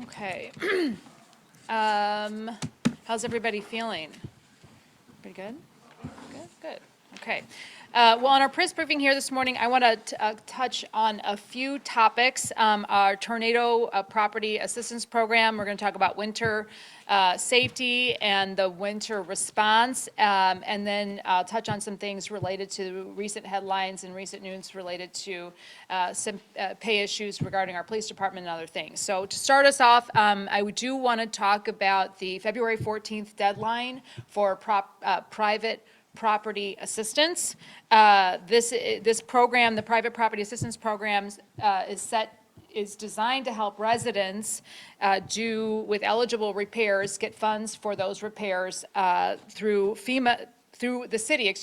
Okay. How's everybody feeling? Pretty good? Good, good. Okay. Well, on our press briefing here this morning, I want to touch on a few topics. Our tornado property assistance program, we're going to talk about winter safety and the winter response, and then I'll touch on some things related to recent headlines and recent news related to some pay issues regarding our police department and other things. So to start us off, I do want to talk about the February 14th deadline for private property assistance. This program, the private property assistance programs, is designed to help residents with eligible repairs, get funds for those repairs through the city,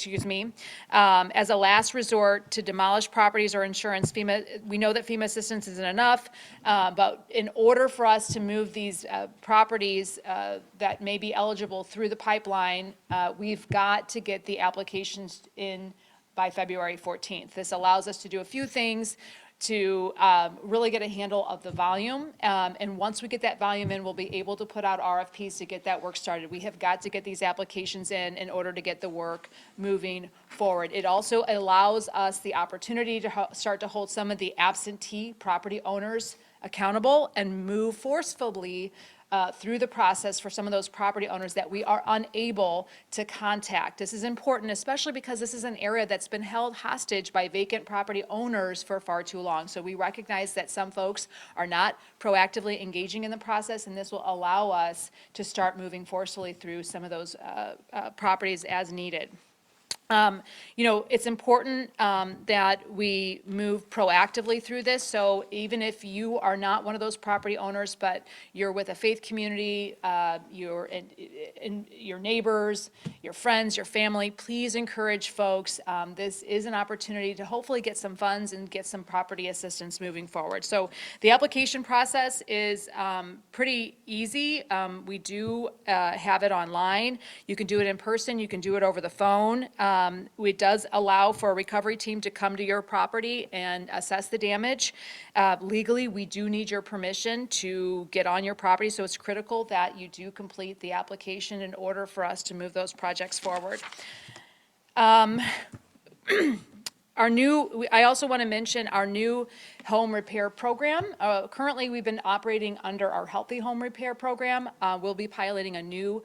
as a last resort to demolish properties or insurance. We know that FEMA assistance isn't enough, but in order for us to move these properties that may be eligible through the pipeline, we've got to get the applications in by February 14th. This allows us to do a few things to really get a handle of the volume. And once we get that volume in, we'll be able to put out RFPs to get that work started. We have got to get these applications in order to get the work moving forward. It also allows us the opportunity to start to hold some of the absentee property owners accountable and move forcefully through the process for some of those property owners that we are unable to contact. This is important, especially because this is an area that's been held hostage by vacant property owners for far too long. So we recognize that some folks are not proactively engaging in the process, and this will allow us to start moving forcefully through some of those properties as needed. It's important that we move proactively through this. So even if you are not one of those property owners, but you're with a faith community, you're in your neighbors, your friends, your family, please encourage folks. This is an opportunity to hopefully get some funds and get some property assistance moving forward. So the application process is pretty easy. We do have it online. You can do it in person. You can do it over the phone. It does allow for a recovery team to come to your property and assess the damage. Legally, we do need your permission to get on your property, so it's critical that you do complete the application in order for us to move those projects forward. I also want to mention our new home repair program. Currently, we've been operating under our Healthy Home Repair program. We'll be piloting a new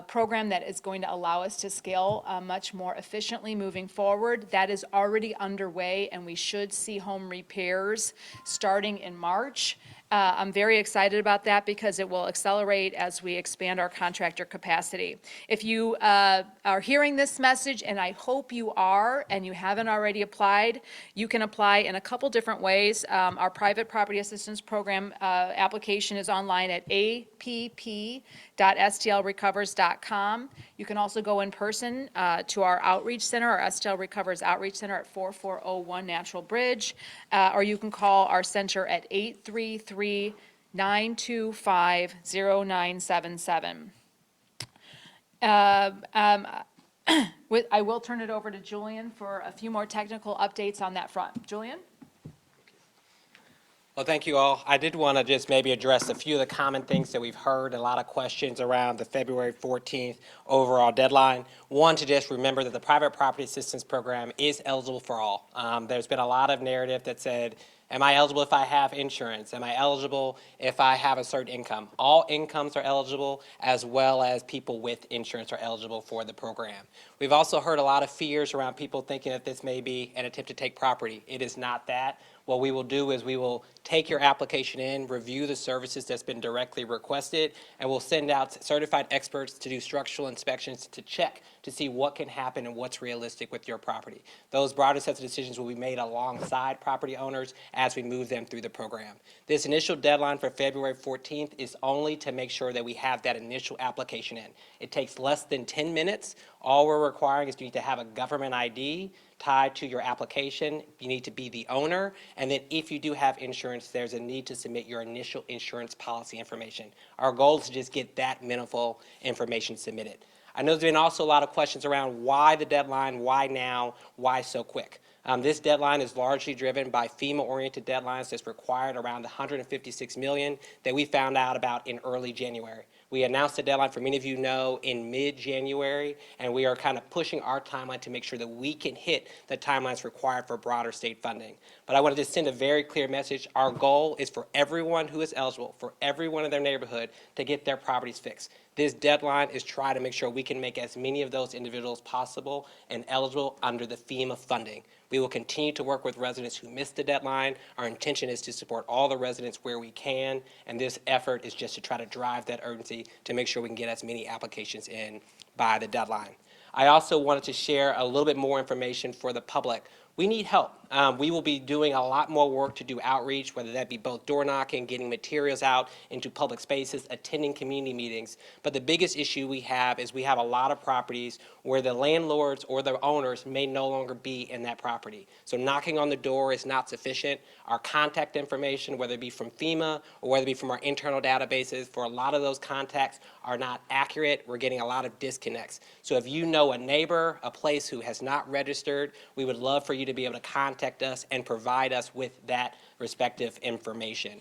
program that is going to allow us to scale much more efficiently moving forward. That is already underway, and we should see home repairs starting in March. I'm very excited about that because it will accelerate as we expand our contractor capacity. If you are hearing this message, and I hope you are, and you haven't already applied, you can apply in a couple different ways. Our private property assistance program application is online at app.stlrecovers.com. You can also go in person to our outreach center, our STL Recovers Outreach Center at 4401 Natural Bridge, or you can call our center at 833-925-0977. I will turn it over to Julian for a few more technical updates on that front. Julian? Well, thank you all. I did want to just maybe address a few of the common things that we've heard, a lot of questions around the February 14th overall deadline. One, to just remember that the private property assistance program is eligible for all. There's been a lot of narrative that said, am I eligible if I have insurance? Am I eligible if I have a certain income? All incomes are eligible, as well as people with insurance are eligible for the program. We've also heard a lot of fears around people thinking that this may be an attempt to take property. It is not that. What we will do is we will take your application in, review the services that's been directly requested, and we'll send out certified experts to do structural inspections to check to see what can happen and what's realistic with your property. Those broader sets of decisions will be made alongside property owners as we move them through the program. This initial deadline for February 14th is only to make sure that we have that initial application in. It takes less than 10 minutes. All we're requiring is you need to have a government ID tied to your application. You need to be the owner, and then if you do have insurance, there's a need to submit your initial insurance policy information. Our goal is to just get that minimal information submitted. I know there's been also a lot of questions around why the deadline, why now, why so quick. This deadline is largely driven by FEMA-oriented deadlines that's required around $156 million that we found out about in early January. We announced the deadline, for many of you know, in mid-January, and we are kind of pushing our timeline to make sure that we can hit the timelines required for broader state funding. But I want to just send a very clear message. Our goal is for everyone who is eligible, for everyone in their neighborhood, to get their properties fixed. This deadline is trying to make sure we can make as many of those individuals possible and eligible under the FEMA funding. We will continue to work with residents who missed the deadline. Our intention is to support all the residents where we can, and this effort is just to try to drive that urgency to make sure we can get as many applications in by the deadline. I also wanted to share a little bit more information for the public. We need help. We will be doing a lot more work to do outreach, whether that be both door knocking, getting materials out into public spaces, attending community meetings. But the biggest issue we have is we have a lot of properties where the landlords or the owners may no longer be in that property. So knocking on the door is not sufficient. Our contact information, whether it be from FEMA or whether it be from our internal databases, for a lot of those contacts are not accurate. We're getting a lot of disconnects. So if you know a neighbor, a place who has not registered, we would love for you to be able to contact us and provide us with that respective information.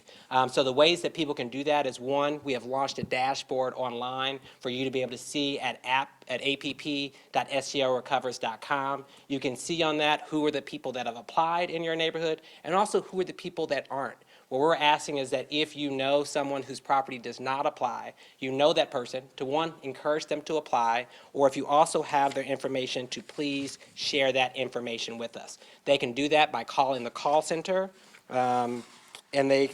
So the ways that people can do that is, one, we have launched a dashboard online for you to be able to see at app.scorecovers.com. You can see on that who are the people that have applied in your neighborhood and also who are the people that aren't. What we're asking is that if you know someone whose property does not apply, you know that person, to one, encourage them to apply, or if you also have their information, to please share that information with us. They can do that by calling the call center,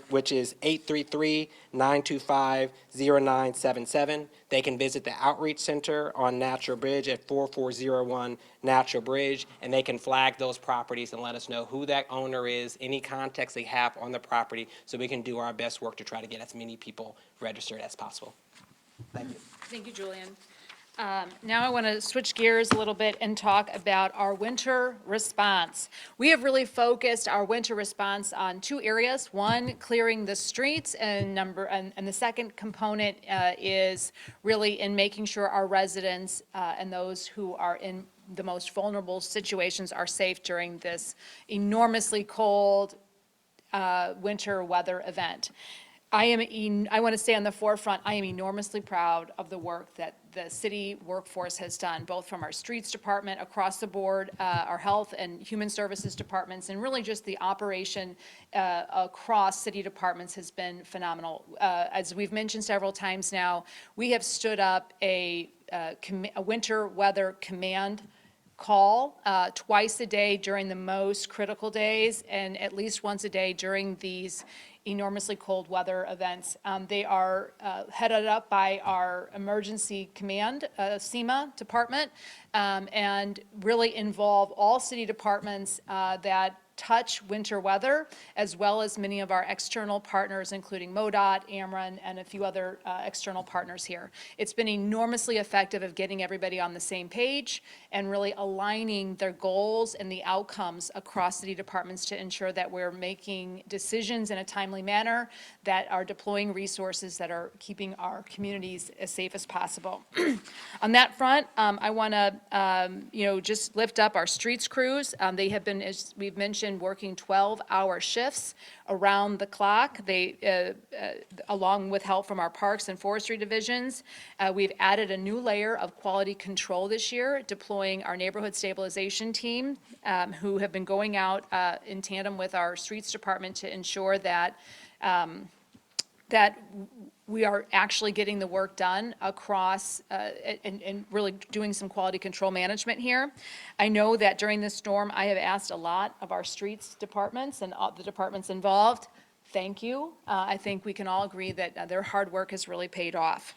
which is 833-925-0977. They can visit the Outreach Center on Natural Bridge at 4401 Natural Bridge, and they can flag those properties and let us know who that owner is, any context they have on the property, so we can do our best work to try to get as many people registered as possible. Thank you. Thank you, Julian. Now I want to switch gears a little bit and talk about our winter response. We have really focused our winter response on two areas. One, clearing the streets, and the second component is really in making sure our residents and those who are in the most vulnerable situations are safe during this enormously cold winter weather event. I want to stay on the forefront. I am enormously proud of the work that the city workforce has done, both from our streets department across the board, our health and human services departments, and really just the operation across city departments has been phenomenal. As we've mentioned several times now, we have stood up a winter weather command call twice a day during the most critical days and at least once a day during these enormously cold weather events. They are headed up by our emergency command, SEMA department, and really involve all city departments that touch winter weather, as well as many of our external partners, including MoDOT, Ameren, and a few other external partners here. It's been enormously effective of getting everybody on the same page and really aligning their goals and the outcomes across city departments to ensure that we're making decisions in a timely manner, that are deploying resources that are keeping our communities as safe as possible. On that front, I want to just lift up our streets crews. They have been, as we've mentioned, working 12-hour shifts around the clock. They, along with help from our parks and forestry divisions, we've added a new layer of quality control this year, deploying our neighborhood stabilization team, who have been going out in tandem with our streets department to ensure that we are actually getting the work done across and really doing some quality control management here. I know that during this storm, I have asked a lot of our streets departments and all the departments involved. Thank you. I think we can all agree that their hard work has really paid off.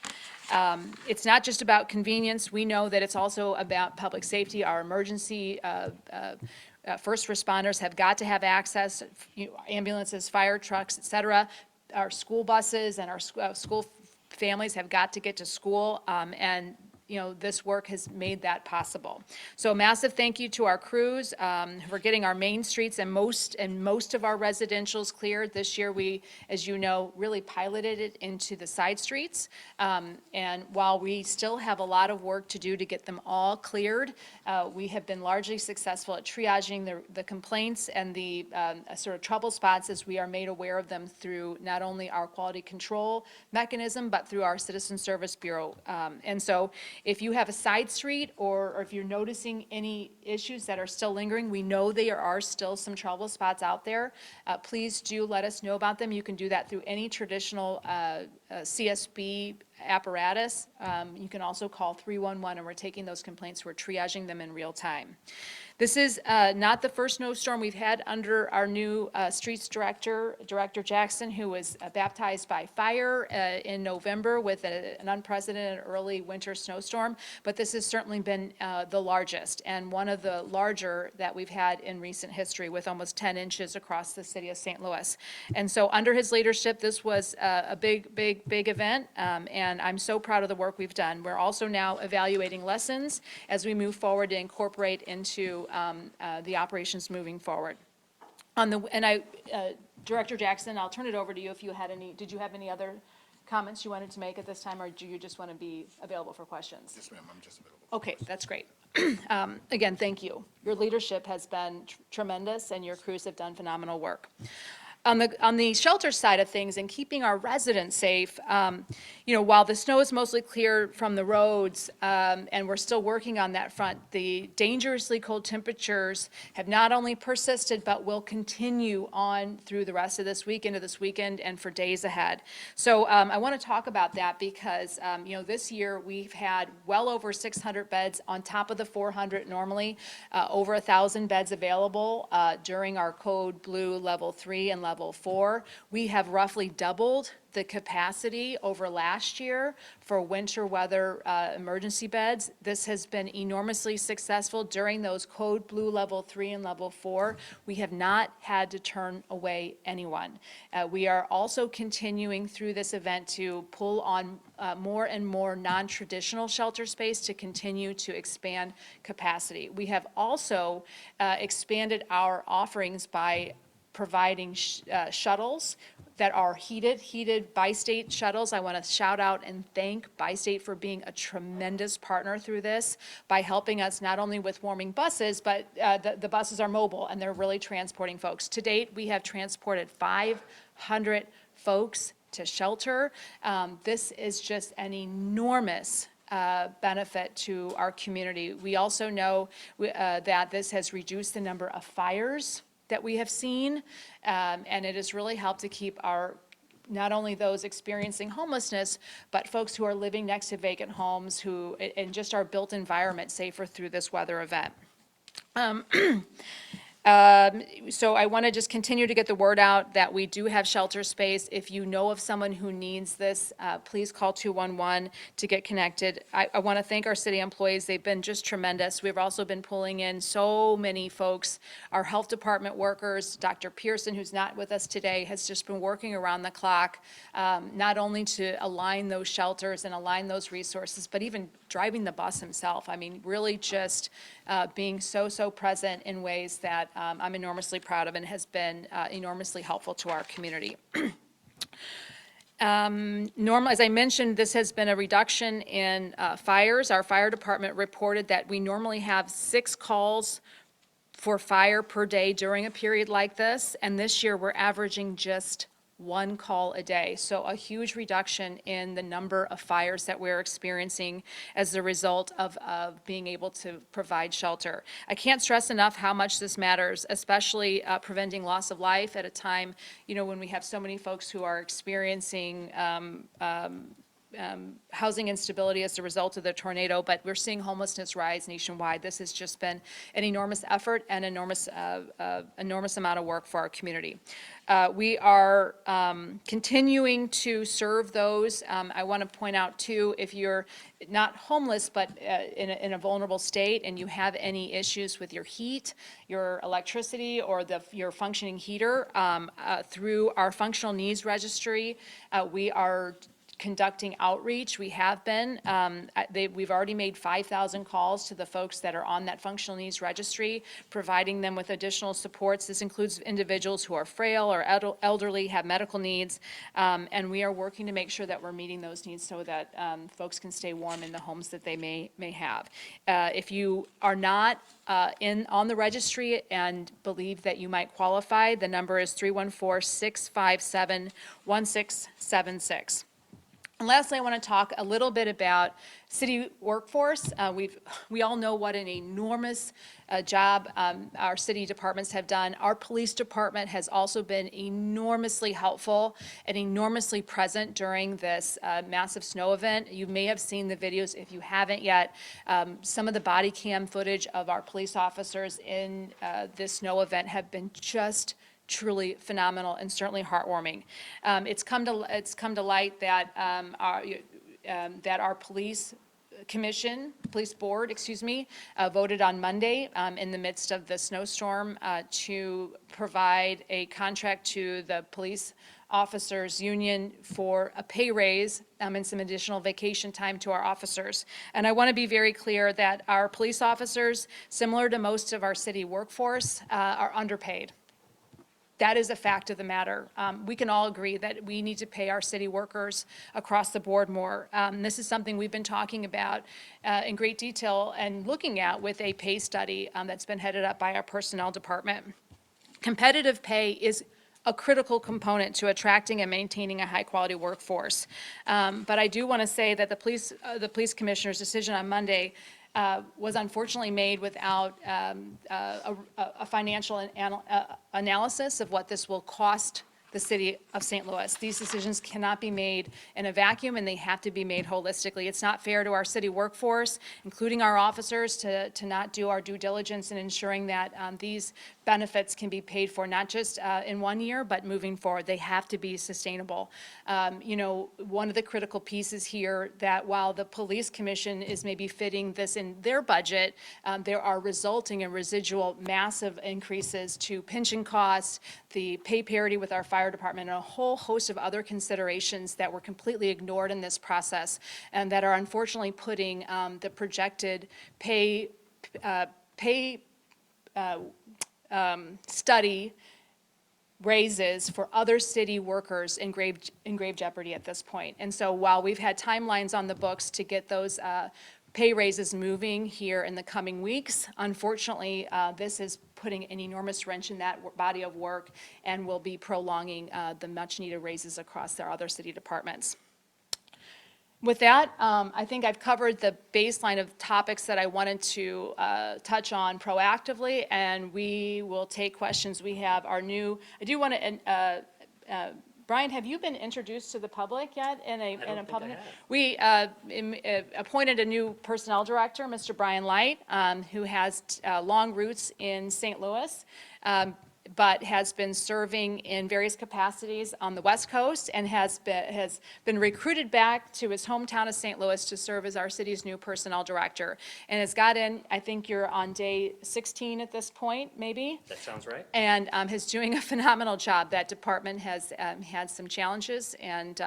It's not just about convenience. We know that it's also about public safety. Our emergency first responders have got to have access, ambulances, fire trucks, et cetera. Our school buses and our school families have got to get to school, and this work has made that possible. So a massive thank you to our crews for getting our main streets and most of our residentials cleared. This year we, as you know, really piloted it into the side streets. And while we still have a lot of work to do to get them all cleared, we have been largely successful at triaging the complaints and the sort of trouble spots as we are made aware of them through not only our quality control mechanism, but through our Citizen Service Bureau. And so if you have a side street or if you're noticing any issues that are still lingering, we know there are still some trouble spots out there. Please do let us know about them. You can do that through any traditional CSB apparatus. You can also call 311, and we're taking those complaints, we're triaging them in real time. This is not the first snowstorm we've had under our new streets director, Director Jackson, who was baptized by fire in November with an unprecedented early winter snowstorm, but this has certainly been the largest and one of the larger that we've had in recent history, with almost 10 inches across the city of St. Louis. And so under his leadership, this was a big event, and I'm so proud of the work we've done. We're also now evaluating lessons as we move forward to incorporate into the operations moving forward. Director Jackson, I'll turn it over to you if you had any, did you have any other comments you wanted to make at this time, or do you just want to be available for questions? Yes, ma'am, I'm just available. Okay, that's great. Again, thank you. Your leadership has been tremendous, and your crews have done phenomenal work. On the shelter side of things and keeping our residents safe, while the snow is mostly cleared from the roads, and we're still working on that front, the dangerously cold temperatures have not only persisted, but will continue on through the rest of this week, into this weekend, and for days ahead. So I want to talk about that because, this year we've had well over 600 beds on top of the 400 normally, over 1,000 beds available during our code blue level 3 and level 4. We have roughly doubled the capacity over last year for winter weather emergency beds. This has been enormously successful during those code blue level 3 and level 4. We have not had to turn away anyone. We are also continuing through this event to pull on more and more non-traditional shelter space to continue to expand capacity. We have also expanded our offerings by providing shuttles that are heated Bi-State shuttles. I want to shout out and thank Bi-State for being a tremendous partner through this by helping us not only with warming buses, but the buses are mobile and they're really transporting folks. To date, we have transported 500 folks to shelter. This is just an enormous benefit to our community. We also know that this has reduced the number of fires that we have seen, and it has really helped to keep our, not only those experiencing homelessness, but folks who are living next to vacant homes, who, and just our built environment safer through this weather event. So I want to just continue to get the word out that we do have shelter space. If you know of someone who needs this, please call 211 to get connected. I want to thank our city employees. They've been just tremendous. We've also been pulling in so many folks. Our health department workers, Dr. Pearson, who's not with us today, has just been working around the clock, not only to align those shelters and align those resources, but even driving the bus himself. I mean, really just being so present in ways that I'm enormously proud of and has been enormously helpful to our community. As I mentioned, this has been a reduction in fires. Our fire department reported that we normally have 6 calls for fire per day during a period like this, and this year we're averaging just 1 call a day. So a huge reduction in the number of fires that we're experiencing as a result of being able to provide shelter. I can't stress enough how much this matters, especially preventing loss of life at a time, when we have so many folks who are experiencing housing instability as a result of the tornado, but we're seeing homelessness rise nationwide. This has just been an enormous effort and enormous amount of work for our community. We are continuing to serve those. I want to point out too, if you're not homeless but in a vulnerable state and you have any issues with your heat, your electricity, or your functioning heater, through our functional needs registry, we are conducting outreach. We have been. We've already made 5,000 calls to the folks that are on that functional needs registry, providing them with additional supports. This includes individuals who are frail or elderly, have medical needs, and we are working to make sure that we're meeting those needs so that folks can stay warm in the homes that they may have. If you are not on the registry and believe that you might qualify, the number is 314-657-1676. And lastly, I want to talk a little bit about city workforce. We all know what an enormous job our city departments have done. Our police department has also been enormously helpful and enormously present during this massive snow event. You may have seen the videos. If you haven't yet, some of the body cam footage of our police officers in this snow event have been just truly phenomenal and certainly heartwarming. It's come to light that our police board, voted on Monday in the midst of the snowstorm to provide a contract to the police officers union for a pay raise and some additional vacation time to our officers. And I want to be very clear that our police officers, similar to most of our city workforce, are underpaid. That is a fact of the matter. We can all agree that we need to pay our city workers across the board more. This is something we've been talking about in great detail and looking at with a pay study that's been headed up by our personnel department. Competitive pay is a critical component to attracting and maintaining a high-quality workforce. But I do want to say that the police commissioner's decision on Monday was unfortunately made without a financial analysis of what this will cost the city of St. Louis. These decisions cannot be made in a vacuum, and they have to be made holistically. It's not fair to our city workforce, including our officers, to not do our due diligence in ensuring that these benefits can be paid for, not just in 1 year, but moving forward. They have to be sustainable. One of the critical pieces here that while the police commission is maybe fitting this in their budget, there are resulting and residual massive increases to pension costs, the pay parity with our fire department, and a whole host of other considerations that were completely ignored in this process and that are unfortunately putting the projected pay study raises for other city workers in grave jeopardy at this point. And so while we've had timelines on the books to get those pay raises moving here in the coming weeks, unfortunately, this is putting an enormous wrench in that body of work and will be prolonging the much-needed raises across our other city departments. With that, I think I've covered the baseline of topics that I wanted to touch on proactively, and we will take questions. We have our new, I do want to, Brian, have you been introduced to the public yet in a public? We appointed a new personnel director, Mr. Brian Light, who has long roots in St. Louis, but has been serving in various capacities on the West Coast and has been recruited back to his hometown of St. Louis to serve as our city's new personnel director. And has got in, I think you're on day 16 at this point, maybe? That sounds right. And is doing a phenomenal job. That department has had some challenges, and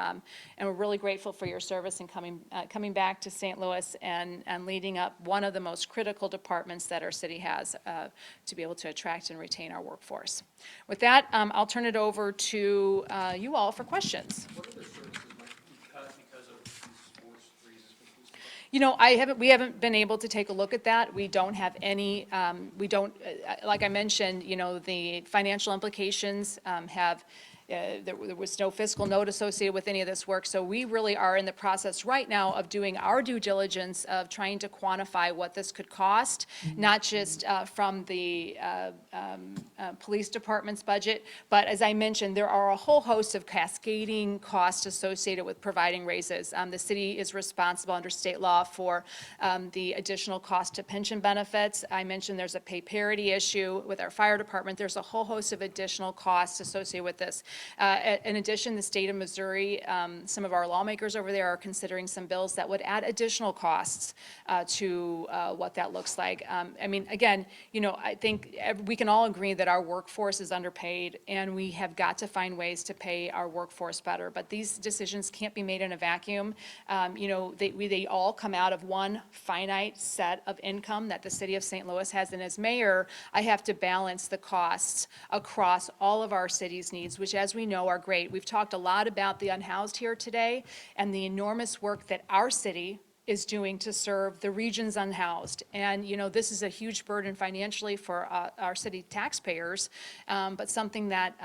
we're really grateful for your service in coming back to St. Louis and leading up one of the most critical departments that our city has to be able to attract and retain our workforce. With that, I'll turn it over to you all for questions. What other services might be cut because of these forced freezes? We haven't been able to take a look at that. We don't have any, like I mentioned, the financial implications there was no fiscal note associated with any of this work. So we really are in the process right now of doing our due diligence of trying to quantify what this could cost, not just from the police department's budget, but as I mentioned, there are a whole host of cascading costs associated with providing raises. The city is responsible under state law for the additional cost to pension benefits. I mentioned there's a pay parity issue with our fire department. There's a whole host of additional costs associated with this. In addition, the state of Missouri, some of our lawmakers over there are considering some bills that would add additional costs to what that looks like. I mean, again, I think we can all agree that our workforce is underpaid, and we have got to find ways to pay our workforce better. But these decisions can't be made in a vacuum. They all come out of one finite set of income that the city of St. Louis has. And as mayor, I have to balance the costs across all of our city's needs, which, as we know, are great. We've talked a lot about the unhoused here today and the enormous work that our city is doing to serve the region's unhoused. And, this is a huge burden financially for our city taxpayers, but something that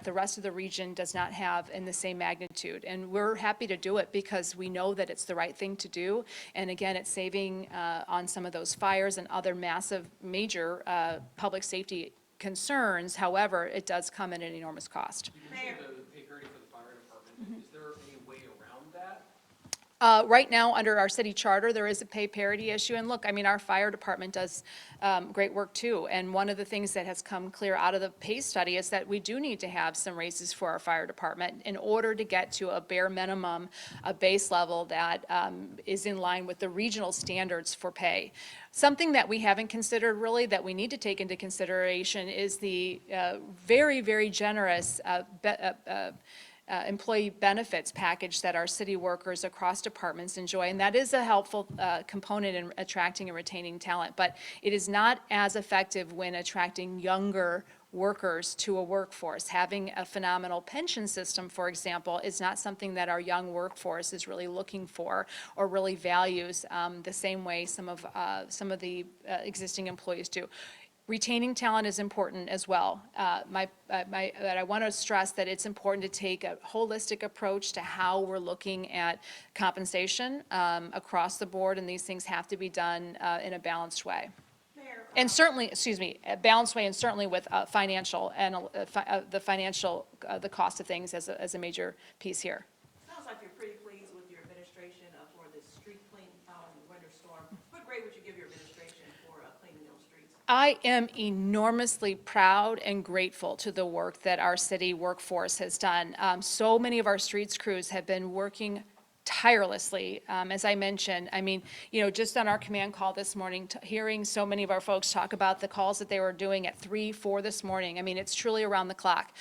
the rest of the region does not have in the same magnitude. And we're happy to do it because we know that it's the right thing to do. And again, it's saving on some of those fires and other massive, major public safety concerns. However, it does come at an enormous cost. You mentioned the pay parity for the fire department. Is there any way around that? Right now, under our city charter, there is a pay parity issue. And look, I mean, our fire department does great work too. And one of the things that has come clear out of the pay study is that we do need to have some raises for our fire department in order to get to a bare minimum, a base level that is in line with the regional standards for pay. Something that we haven't considered really that we need to take into consideration is the very, very generous employee benefits package that our city workers across departments enjoy. And that is a helpful component in attracting and retaining talent. But it is not as effective when attracting younger workers to a workforce. Having a phenomenal pension system, for example, is not something that our young workforce is really looking for or really values the same way some of the existing employees do. Retaining talent is important as well. But I want to stress that it's important to take a holistic approach to how we're looking at compensation across the board, and these things have to be done in a balanced way. And certainly, a balanced way, and certainly with financial and the cost of things as a major piece here. Sounds like you're pretty pleased with your administration for the street clean out in the winter storm. What grade would you give your administration for cleaning those streets? I am enormously proud and grateful to the work that our city workforce has done. So many of our streets crews have been working tirelessly, as I mentioned. I mean, just on our command call this morning, hearing so many of our folks talk about the calls that they were doing at 3, 4 this morning. I mean, it's truly around the clock.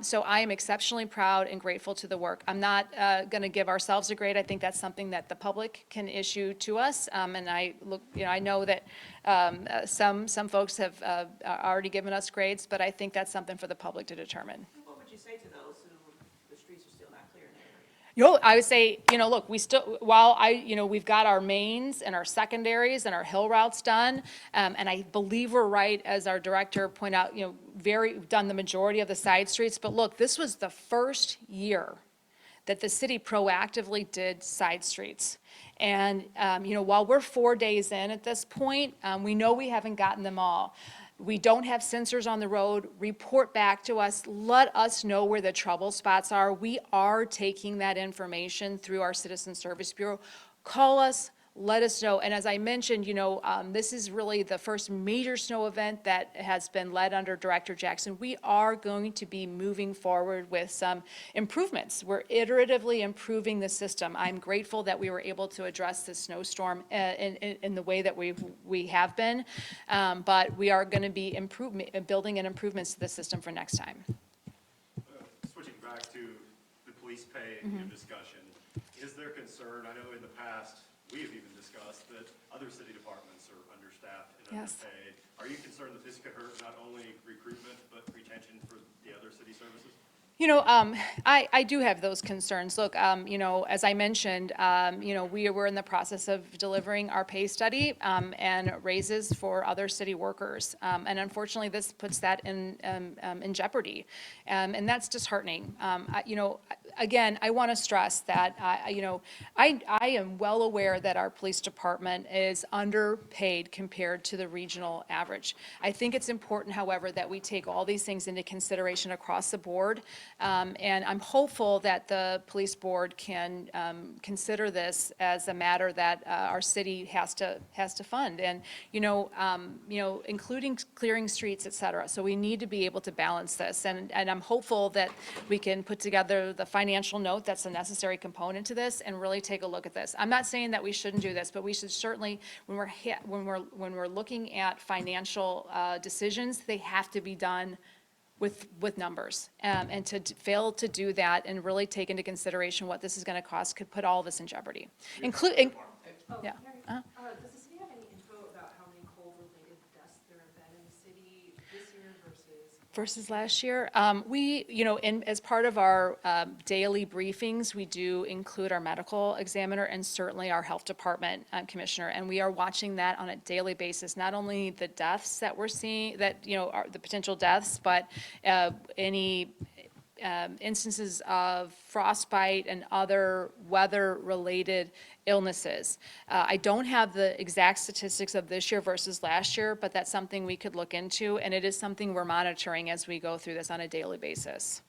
So I am exceptionally proud and grateful to the work. I'm not going to give ourselves a grade. I think that's something that the public can issue to us. And I know that some folks have already given us grades, but I think that's something for the public to determine. What would you say to those who the streets are still not clear in their area? I would say, look, we've got our mains and our secondaries and our hill routes done. And I believe we're right, as our director pointed out, we've done the majority of the side streets. But look, this was the first year that the city proactively did side streets. And, while we're 4 days in at this point, we know we haven't gotten them all. We don't have sensors on the road. Report back to us. Let us know where the trouble spots are. We are taking that information through our Citizen Service Bureau. Call us. Let us know. And as I mentioned, this is really the first major snow event that has been led under Director Jackson. We are going to be moving forward with some improvements. We're iteratively improving the system. I'm grateful that we were able to address this snowstorm in the way that we have been, but we are going to be building in improvements to the system for next time. Switching back to the police pay and discussion, is there concern? I know in the past, we have even discussed that other city departments are understaffed and Yes. underpaid. Are you concerned that this could hurt not only recruitment, but retention for the other city services? I do have those concerns. Look, as I mentioned, we were in the process of delivering our pay study and raises for other city workers. And unfortunately, this puts that in jeopardy. And that's disheartening. again, I want to stress that, I am well aware that our police department is underpaid compared to the regional average. I think it's important, however, that we take all these things into consideration across the board. And I'm hopeful that the police board can consider this as a matter that our city has to fund. And, including clearing streets, et cetera. So we need to be able to balance this. And I'm hopeful that we can put together the financial note that's a necessary component to this and really take a look at this. I'm not saying that we shouldn't do this, but we should certainly, when we're looking at financial decisions, they have to be done with numbers. And to fail to do that and really take into consideration what this is going to cost could put all of us in jeopardy. Including, yeah. Does the city have any info about how many cold-related deaths there have been in the city this year Versus last year? As part of our daily briefings, we do include our medical examiner and certainly our health department commissioner. And we are watching that on a daily basis, not only the deaths that we're seeing, are the potential deaths, but any instances of frostbite and other weather-related illnesses. I don't have the exact statistics of this year versus last year, but that's something we could look into, and it is something we're monitoring as we go through this on a daily basis.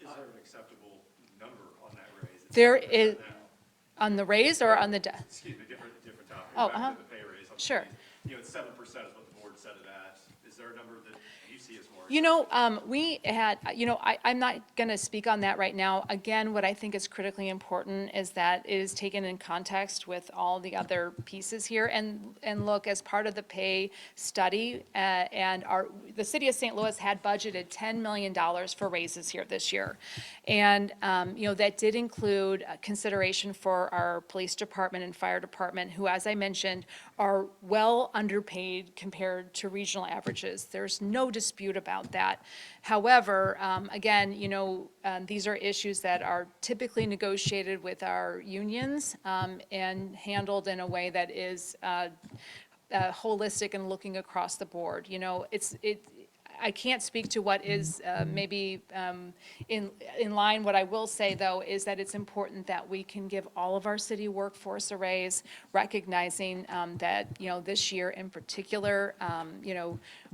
Is there an acceptable number on that raise? It's There 7% is, now. on the raise or on the death? Excuse me, different topic. Oh, Back uh-huh. to the pay raise. on the Sure. police. It's 7% is what the board set it at. Is there a number that you see as more? We had, I'm not going to speak on that right now. Again, what I think is critically important is that it is taken in context with all the other pieces here. And look, as part of the pay study, the city of St. Louis had budgeted $10 million for raises here this year. And, that did include consideration for our police department and fire department, who, as I mentioned, are well underpaid compared to regional averages. There's no dispute about that. However, again, these are issues that are typically negotiated with our unions and handled in a way that is holistic and looking across the board. I can't speak to what is maybe in line. What I will say, though, is that it's important that we can give all of our city workforce a raise, recognizing that, this year in particular,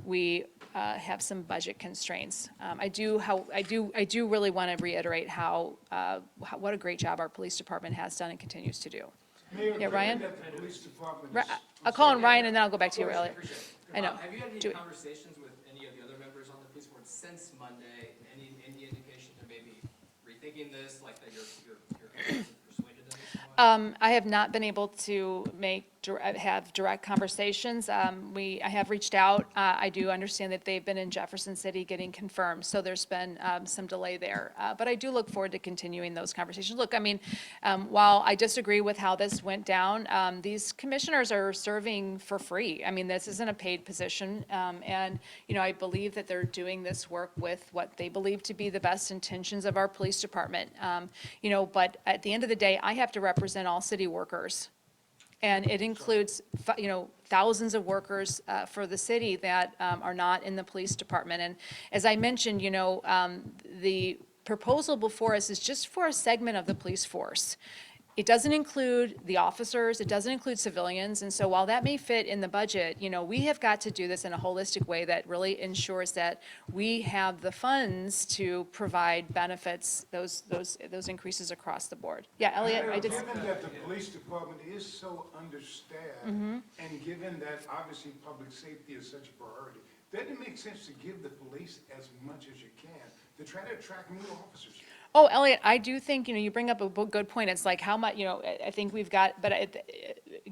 we have some budget constraints. I do really want to reiterate what a great job our police department has done and continues to do. Mayor, Yeah, Ryan? given that the police department Ri- is- I'll call him Ryan, and then I'll go back to you, Elliot. Appreciate it. I know. Have you had any Do it. conversations with any of the other members on the police board since Monday? Any indication to maybe rethinking this, like that you're persuaded of this somewhat? I have not been able to have direct conversations. I have reached out. I do understand that they've been in Jefferson City getting confirmed, so there's been some delay there. But I do look forward to continuing those conversations. Look, while I disagree with how this went down, these commissioners are serving for free. This isn't a paid position, and, I believe that they're doing this work with what they believe to be the best intentions of our police department. But at the end of the day, I have to represent all city workers. And it includes, thousands of workers for the city that are not in the police department. And as I mentioned, the proposal before us is just for a segment of the police force. It doesn't include the officers, it doesn't include civilians, and so while that may fit in the budget, we have got to do this in a holistic way that really ensures that we have the funds to provide benefits, those increases across the board. Yeah, Elliot, I did. Given that the police department is so understaffed, and given that obviously public safety is such a priority, doesn't it make sense to give the police as much as you can to try to attract new officers? Oh, Elliot, I do think, you bring up a good point. It's like how much, I think we've got, but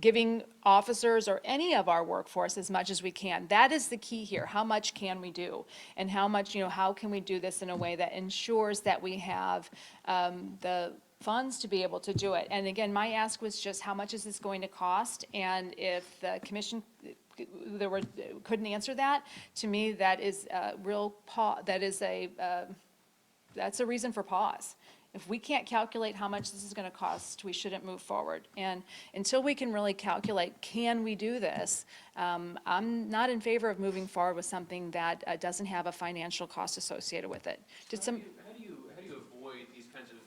giving officers or any of our workforce as much as we can. That is the key here. How much can we do? And how much, how can we do this in a way that ensures that we have the funds to be able to do it? And again, my ask was just how much is this going to cost? And if the commission couldn't answer that, to me, that is a real that's a reason for pause. If we can't calculate how much this is going to cost, we shouldn't move forward. And until we can really calculate, can we do this, I'm not in favor of moving forward with something that doesn't have a financial cost associated with it. How do you avoid these kinds of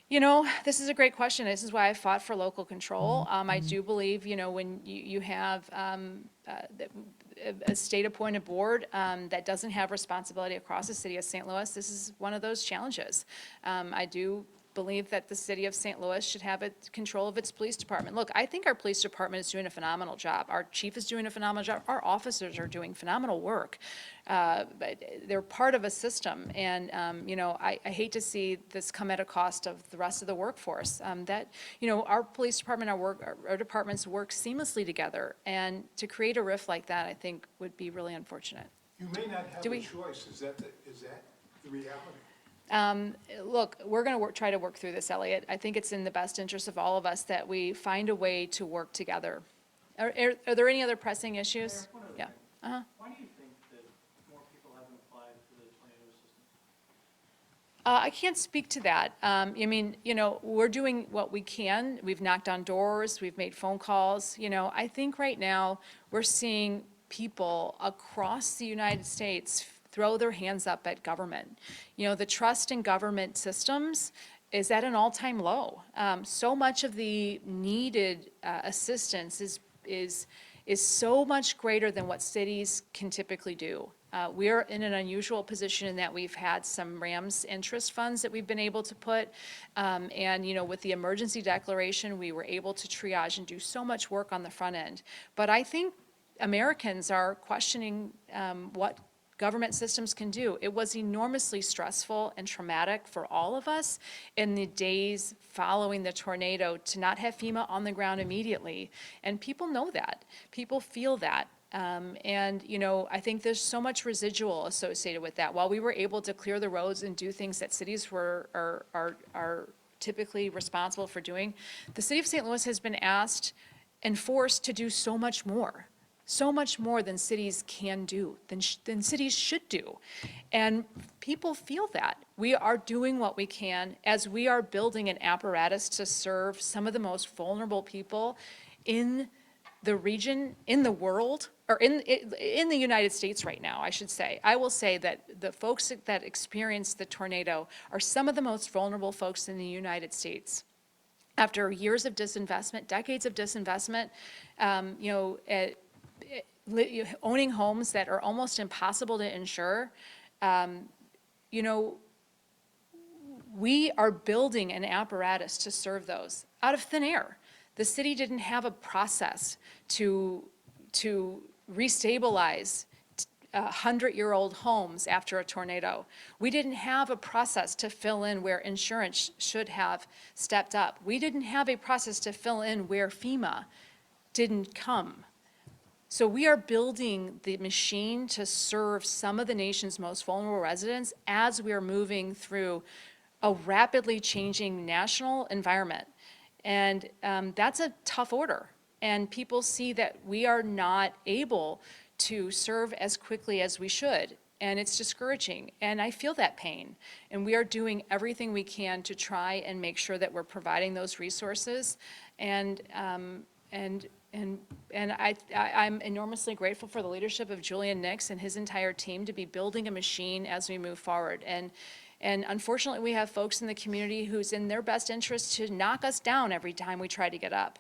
You know, this is a great question. This is why I fought for local control. I do believe, you know, when you have a state-appointed board that doesn't have responsibility across the city of St. Louis, this is one of those challenges. I do believe that the city of St. Louis should have control of its police department. Look, I think our police department is doing a phenomenal job. Our chief is doing a phenomenal job. Our officers are doing phenomenal work. But they're part of a system, and, you know, I hate to see this come at a cost of the rest of the workforce. You know, our police department, our departments work seamlessly together, and to create a rift like that, I think, would be really unfortunate. You may not have Do a we- choice, is that the reality? Look, we're going to try to work through this, Elliot. I think it's in the best interest of all of us that we find a way to work together. Are there any other pressing issues? Mayor, one other Yeah. thing. Why do you think that more people haven't applied for the tornado assistance? I can't speak to that. I mean, you know, we're doing what we can. We've knocked on doors, we've made phone calls. You know, I think right now we're seeing people across the United States throw their hands up at government. You know, the trust in government systems is at an all-time low. So much of the needed assistance is so much greater than what cities can typically do. We are in an unusual position in that we've had some RAMS interest funds that we've been able to put. And, you know, with the emergency declaration, we were able to triage and do so much work on the front end. But I think Americans are questioning what government systems can do. It was enormously stressful and traumatic for all of us in the days following the tornado to not have FEMA on the ground immediately. And people know that. People feel that. And, you know, I think there's so much residual associated with that. While we were able to clear the roads and do things that cities are typically responsible for doing, the city of St. Louis has been asked and forced to do so much more than cities can do, than cities should do. And people feel that. We are doing what we can as we are building an apparatus to serve some of the most vulnerable people in the region, in the world, or in the United States right now, I should say. I will say that the folks that experienced the tornado are some of the most vulnerable folks in the United States. After years of disinvestment, decades of disinvestment, you know, owning homes that are almost impossible to insure, you know, we are building an apparatus to serve those out of thin air. The city didn't have a process to restabilize 100-year-old homes after a tornado. We didn't have a process to fill in where insurance should have stepped up. We didn't have a process to fill in where FEMA didn't come. So we are building the machine to serve some of the nation's most vulnerable residents as we are moving through a rapidly changing national environment. And that's a tough order. And people see that we are not able to serve as quickly as we should. And it's discouraging. And I feel that pain. And we are doing everything we can to try and make sure that we're providing those resources. And I'm enormously grateful for the leadership of Julian Nix and his entire team to be building a machine as we move forward. And unfortunately, we have folks in the community who's in their best interest to knock us down every time we try to get up.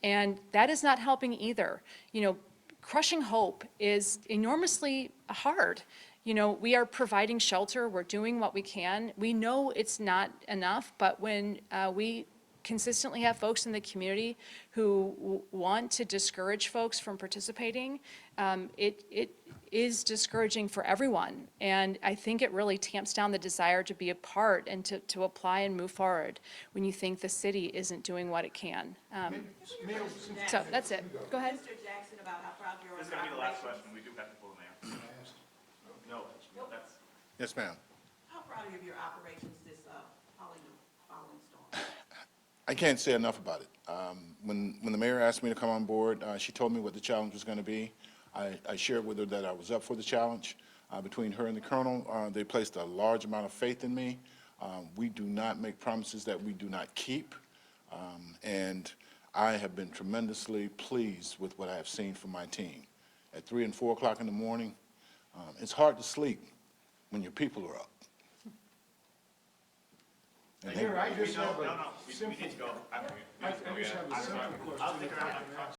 And that is not helping either. You know, crushing hope is enormously hard. You know, we are providing shelter, we're doing what we can. We know it's not enough, but when we consistently have folks in the community who want to discourage folks from participating, it is discouraging for everyone. And I think it really tamps down the desire to be a part and to apply and move forward when you think the city isn't doing what it can. Mayor, So that's it. Go ahead. Mr. Jackson, about how proud you are This of is your gonna be the last operations. question, we do have to pull the mayor. No, that's, Yes, ma'am. How proud are you of your operations this following storm? I can't say enough about it. When the mayor asked me to come on board, she told me what the challenge was going to be. I shared with her that I was up for the challenge. Between her and the colonel, they placed a large amount of faith in me. We do not make promises that we do not keep. And I have been tremendously pleased with what I have seen from my team. At 3 and 4 o'clock in the morning, it's hard to sleep when your people are up. Mayor, I just have No, a no, we simple, need to go. I just have a simple question. if I can ask.